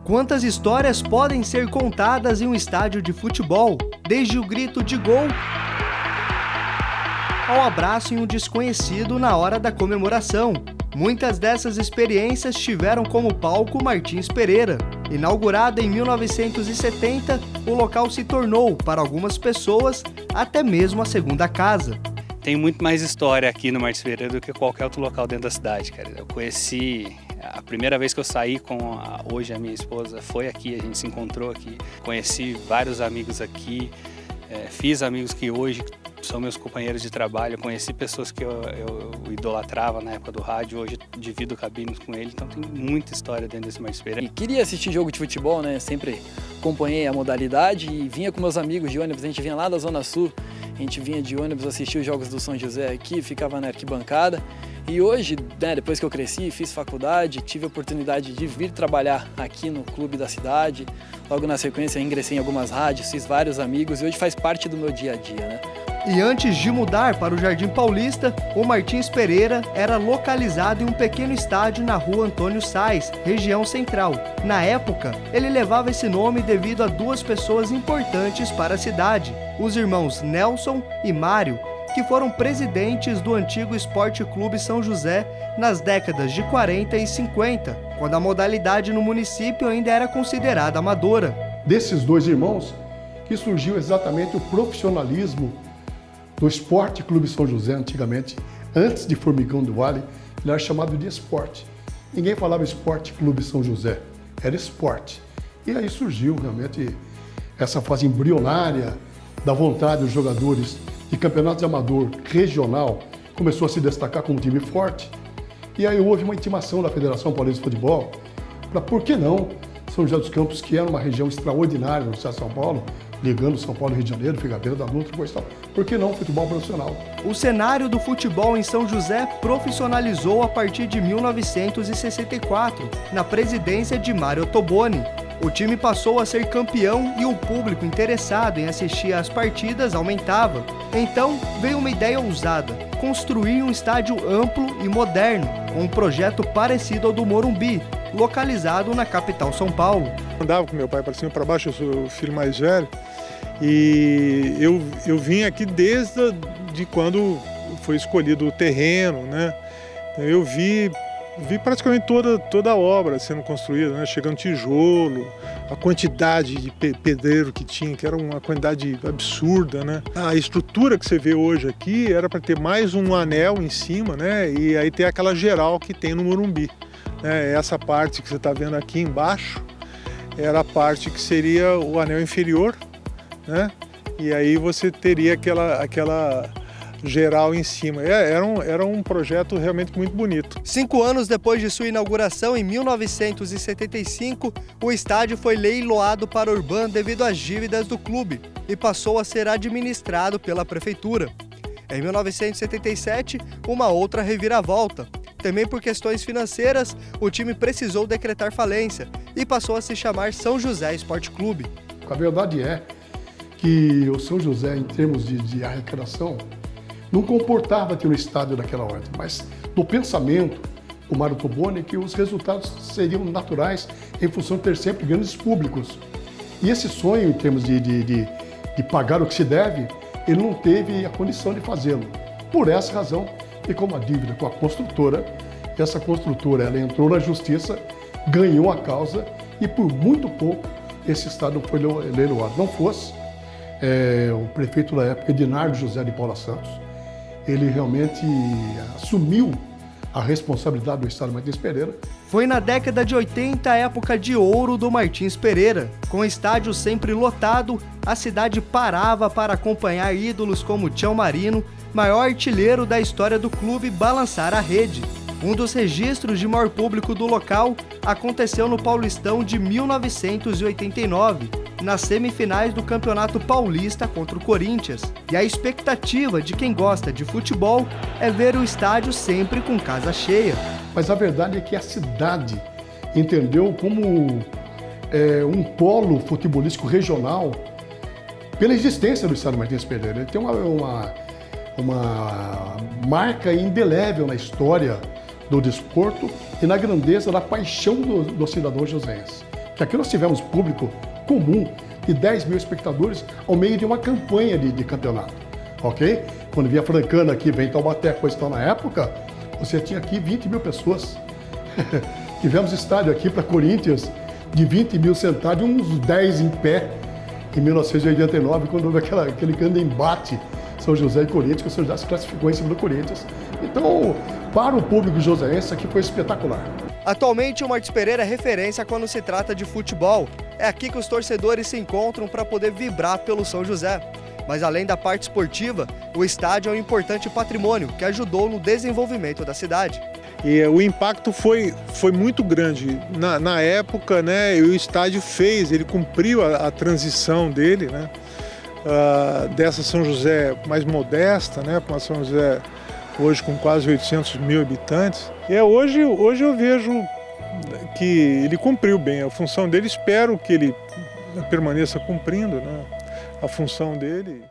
Quantas histórias podem ser contadas em um estádio de futebol? Desde o grito de gol ao abraço em um desconhecido na hora da comemoração. Muitas dessas experiências tiveram como palco Martins Pereira. Inaugurado em 1970, o local se tornou, para algumas pessoas, até mesmo a segunda casa. Tem muito mais história aqui no Martins Pereira do que qualquer outro local dentro da cidade, cara. Eu conheci, a primeira vez que eu saí com hoje a minha esposa foi aqui, a gente se encontrou aqui. Conheci vários amigos aqui, fiz amigos que hoje são meus companheiros de trabalho, conheci pessoas que eu idolatrava na época do rádio, hoje divido cabines com ele, então tem muita história dentro desse Martins Pereira. E queria assistir jogo de futebol, né? Sempre acompanhei a modalidade e vinha com meus amigos de ônibus, a gente vinha lá da Zona Sul, a gente vinha de ônibus assistir os jogos do São José aqui, ficava na arquibancada. E hoje, né, depois que eu cresci, fiz faculdade, tive a oportunidade de vir trabalhar aqui no clube da cidade. Logo na sequência, ingressei em algumas rádios, fiz vários amigos e hoje faz parte do meu dia a dia, né? E antes de mudar para o Jardim Paulista, o Martins Pereira era localizado em um pequeno estádio na rua Antônio Sais, região central. Na época, ele levava esse nome devido a duas pessoas importantes para a cidade, os irmãos Nelson e Mário, que foram presidentes do antigo Esporte Clube São José nas décadas de 40 e 50, quando a modalidade no município ainda era considerada amadora. Desses dois irmãos que surgiu exatamente o profissionalismo do Esporte Clube São José, antigamente, antes de Formigão do Vale, ele era chamado de esporte. Ninguém falava Esporte Clube São José, era esporte. E aí surgiu realmente essa fase embrionária da vontade dos jogadores de campeonato de amador regional, começou a se destacar como um time forte. E aí houve uma intimação da Federação Paulista de Futebol para, por que não, São José dos Campos, que era uma região extraordinária no estado de São Paulo, ligando São Paulo e Rio de Janeiro, Figueiredo da Luta e coisa e tal. Por que não futebol profissional? O cenário do futebol em São José profissionalizou a partir de 1964, na presidência de Mário Ottoboni. O time passou a ser campeão e o público interessado em assistir às partidas aumentava. Então veio uma ideia ousada: construir um estádio amplo e moderno, com um projeto parecido ao do Morumbi, localizado na capital São Paulo. Andava com meu pai para cima e para baixo, eu sou o filho mais velho, e eu vim aqui desde quando foi escolhido o terreno, né? Eu vi praticamente toda a obra sendo construída, né? Chegando tijolo, a quantidade de pedreiro que tinha, que era uma quantidade absurda, né? A estrutura que você vê hoje aqui era para ter mais um anel em cima, né? E aí ter aquela geral que tem no Morumbi. Essa parte que você está vendo aqui embaixo era a parte que seria o anel inferior, né? E aí você teria aquela geral em cima. Era um projeto realmente muito bonito. 5 anos depois de sua inauguração, em 1975, o estádio foi leiloado para a Urban devido às dívidas do clube e passou a ser administrado pela prefeitura. Em 1977, uma outra reviravolta. Também por questões financeiras, o time precisou decretar falência e passou a se chamar São José Esporte Clube. A verdade é que o São José, em termos de arrecadação, não comportava ter um estádio daquela ordem, mas no pensamento do Mário Ottoboni que os resultados seriam naturais em função de ter sempre grandes públicos. E esse sonho, em termos de pagar o que se deve, ele não teve a condição de fazê-lo. Por essa razão, ficou uma dívida com a construtora, e essa construtora ela entrou na justiça, ganhou a causa e por muito pouco esse estádio foi leiloado. Não fosse o prefeito da época, Edinardo José de Paula Santos, ele realmente assumiu a responsabilidade do estádio Martins Pereira. Foi na década de 80 a época de ouro do Martins Pereira. Com o estádio sempre lotado, a cidade parava para acompanhar ídolos como Tião Marino, maior artilheiro da história do clube, balançar a rede. Um dos registros de maior público do local aconteceu no Paulistão de 1989, nas semifinais do Campeonato Paulista contra o Corinthians. E a expectativa de quem gosta de futebol é ver o estádio sempre com casa cheia. Mas a verdade é que a cidade entendeu como um polo futebolístico regional pela existência do estádio Martins Pereira. Ele tem uma marca indelével na história do desporto e na grandeza da paixão do cidadão joséense. que aqui nós tivemos público comum de 10 mil espectadores ao meio de uma campanha de campeonato, ok? Quando vinha Francana aqui, vem Taubaté, coisa tal na época, você tinha aqui 20 mil pessoas. Tivemos estádio aqui para Corinthians de 20 mil sentados e uns 10 em pé em 1989, quando houve aquele grande embate São José e Corinthians, que o São José se classificou em cima do Corinthians. Então, para o público joseense, aqui foi espetacular. Atualmente, o Martins Pereira é referência quando se trata de futebol. É aqui que os torcedores se encontram para poder vibrar pelo São José. Mas além da parte esportiva, o estádio é um importante patrimônio que ajudou no desenvolvimento da cidade. E o impacto foi muito grande. Na época, né, o estádio ele cumpriu a transição dele, né, dessa São José mais modesta, né, para uma São José hoje com quase 800 mil habitantes. E hoje eu vejo que ele cumpriu bem a função dele, espero que ele permaneça cumprindo, né, a função dele.